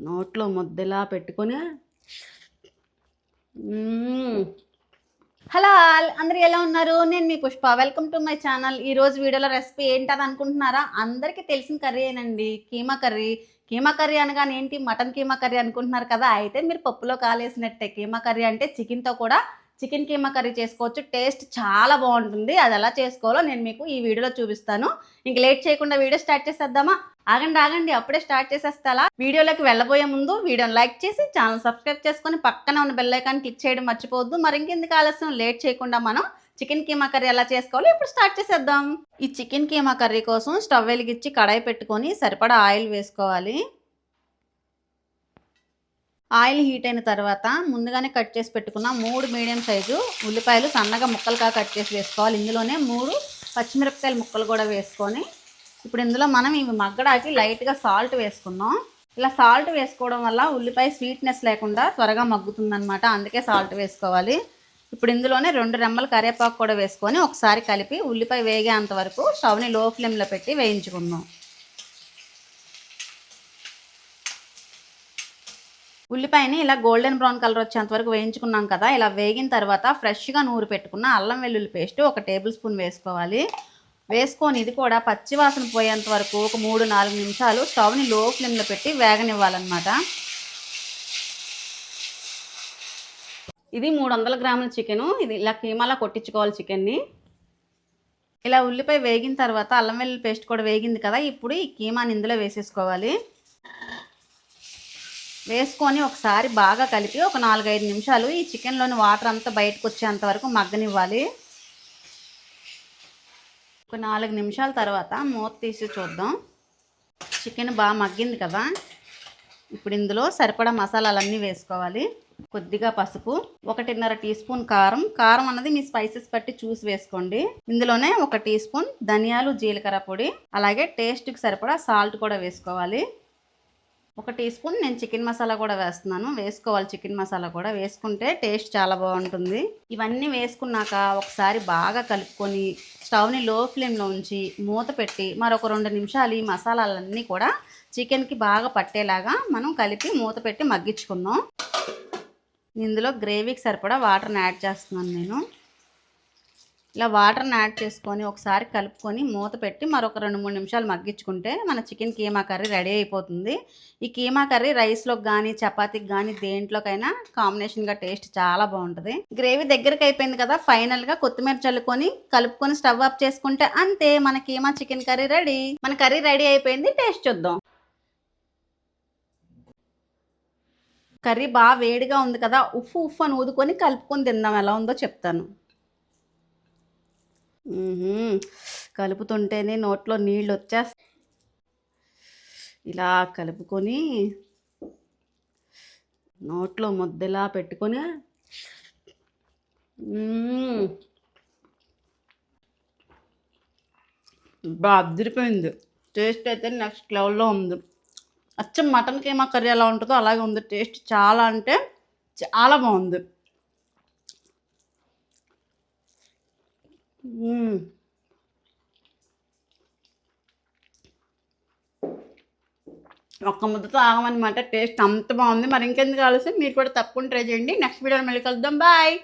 నోట్లో ముద్దలా పెట్టుకొని హలో ఆల్, అందరు ఎలా ఉన్నారు? నేను మీ Pushpa. Welcome to my channel. ఈరోజు వీడియోలో రెసిపీ ఏంటని అనుకుంటున్నారా? అందరికీ తెలిసిన కర్రీ ఏనండి, కీమా కర్రీ. కీమా కర్రీ అనగానే ఏంటి, మటన్ కీమా కర్రీ అనుకుంటున్నారు కదా. అయితే మీరు పప్పులో కాలేసినట్టే. కీమా కర్రీ అంటే చికెన్తో కూడా చికెన్ కీమా కర్రీ చేసుకోవచ్చు. టేస్ట్ చాలా బాగుంటుంది. అది ఎలా చేసుకోవాలో నేను మీకు ఈ వీడియోలో చూపిస్తాను. ఇంక లేట్ చేయకుండా వీడియో స్టార్ట్ చేసేద్దామా? ఆగండి, అప్పుడే స్టార్ట్ చేసేస్తా. వీడియోలోకి వెళ్ళబోయే ముందు వీడియోని లైక్ చేసి ఛానల్ సబ్స్క్రైబ్ చేసుకొని పక్కన ఉన్న బెల్ ఐకాన్ క్లిక్ చేయడం మర్చిపోవద్దు. మరి ఇంకెందుకు ఆలస్యం, లేట్ చేయకుండా మనం చికెన్ కీమా కర్రీ ఎలా చేసుకోవాలో ఇప్పుడు స్టార్ట్ చేసేద్దాం. ఈ చికెన్ కీమా కర్రీ కోసం స్టవ్ వెలిగించి కడాయి పెట్టుకొని సరిపడా ఆయిల్ వేసుకోవాలి. ఆయిల్ హీట్ అయిన తర్వాత ముందుగానే కట్ చేసి పెట్టుకున్న 3 మీడియం సైజు ఉల్లిపాయలు సన్నగా ముక్కలుగా కట్ చేసి వేసుకోవాలి. ఇందులోనే 3 పచ్చిమిరపకాయల ముక్కలు కూడా వేసుకొని ఇప్పుడు ఇందులో మనం ఇవి మగ్గడానికి లైట్గా సాల్ట్ వేసుకున్నాం. ఇలా సాల్ట్ వేసుకోవడం వల్ల ఉల్లిపాయ స్వీట్నెస్ లేకుండా త్వరగా మగ్గుతుందనమాట. అందుకే సాల్ట్ వేసుకోవాలి. ఇప్పుడు ఇందులోనే 2 రెమ్మల కరివేపాకు కూడా వేసుకొని ఒకసారి కలిపి ఉల్లిపాయ వేగేంత వరకు స్టవ్ని లో ఫ్లేమ్లో పెట్టి వేయించుకుందాం. ఉల్లిపాయని ఇలా గోల్డెన్ బ్రౌన్ కలర్ వచ్చేంత వరకు వేయించుకున్నాం కదా. ఇలా వేగిన తర్వాత ఫ్రెష్గా నూరు పెట్టుకున్న అల్లం వెల్లుల్లి పేస్ట్ 1 టేబుల్ స్పూన్ వేసుకోవాలి. వేసుకొని ఇది కూడా పచ్చివాసన పోయేంత వరకు ఒక 3-4 నిమిషాలు స్టవ్ని లో ఫ్లేమ్లో పెట్టి వేగనివ్వాలన్నమాట. ఇది 300 గ్రాముల చికెను. ఇది ఇలా కీమాలా కొట్టించుకోవాలి చికెన్ని. ఇలా ఉల్లిపాయ వేగిన తర్వాత అల్లం వెల్లుల్లి పేస్ట్ కూడా వేగింది కదా. ఇప్పుడు ఈ కీమాని ఇందులో వేసేసుకోవాలి. వేసుకొని ఒకసారి బాగా కలిపి ఒక 4-5 నిమిషాలు ఈ చికెన్లోని వాటర్ అంతా బయటకు వచ్చేంత వరకు మగ్గనివ్వాలి. ఒక 4 నిమిషాల తర్వాత మూత తీసి చూద్దాం. చికెన్ బాగా మగ్గింది కదా. ఇప్పుడు ఇందులో సరిపడా మసాలాలన్నీ వేసుకోవాలి. కొద్దిగా పసుపు, 1.5 టీ స్పూన్ కారం అన్నది మీ స్పైసెస్ బట్టి చూసి వేసుకోండి. ఇందులోనే 1 టీ స్పూన్ ధనియాలు జీలకర్ర పొడి, అలాగే టేస్ట్కి సరిపడా సాల్ట్ కూడా వేసుకోవాలి. 1 టీ స్పూన్ నేను చికెన్ మసాలా కూడా వేస్తున్నాను. వేసుకోవాలి, చికెన్ మసాలా కూడా వేసుకుంటే టేస్ట్ చాలా బాగుంటుంది. ఇవన్నీ వేసుకున్నాక ఒకసారి బాగా కలుపుకొని స్టవ్ని లో ఫ్లేమ్లో ఉంచి మూత పెట్టి మరొక 2 నిమిషాలు ఈ మసాలాలన్నీ కూడా చికెన్కి బాగా పట్టేలాగా మనం కలిపి మూత పెట్టి మగ్గించుకుందాం. ఇందులో గ్రేవీకి సరిపడా వాటర్ని యాడ్ చేస్తున్నాను నేను. ఇలా వాటర్ని యాడ్ చేసుకొని ఒకసారి కలుపుకొని మూత పెట్టి మరొక 2-3 నిమిషాలు మగ్గించుకుంటే మన చికెన్ కీమా కర్రీ రెడీ అయిపోతుంది. ఈ కీమా కర్రీ రైస్లోకి కానీ చపాతీకి కానీ దేంట్లోకైనా కాంబినేషన్గా టేస్ట్ చాలా బాగుంటుంది. గ్రేవీ దగ్గరికి అయిపోయింది కదా. ఫైనల్గా కొత్తిమీర చల్లుకొని కలుపుకొని స్టవ్ ఆఫ్ చేసుకుంటే అంతే, మన కీమా చికెన్ కర్రీ రెడీ. మన కర్రీ రెడీ అయిపోయింది. టేస్ట్ చూద్దాం. కర్రీ బాగా వేడిగా ఉంది కదా. ఉఫ్ అని ఊదుకొని కలుపుకొని తిందాం. ఎలా ఉందో చెప్తాను. కలుపుతుంటేనే నోట్లో నీళ్ళు వచ్చేస్తాయి. ఇలా కలుపుకొని నోట్లో ముద్దలా పెట్టుకొని బాగా అదిరిపోయింది. టేస్ట్ అయితే నెక్స్ట్ లెవెల్లో ఉంది. అచ్చం మటన్ కీమా కర్రీ ఎలా ఉంటుందో అలాగే ఉంది. టేస్ట్ చాలా అంటే చాలా బాగుంది. ఒక్క ముద్దతో ఆగమన్నమాట. టేస్ట్ అంత బాగుంది. మరి ఇంకెందుకు ఆలస్యం, మీరు కూడా తప్పకుండా ట్రై చేయండి. నెక్స్ట్ వీడియోలో మళ్ళీ కలుద్దాం. బాయ్.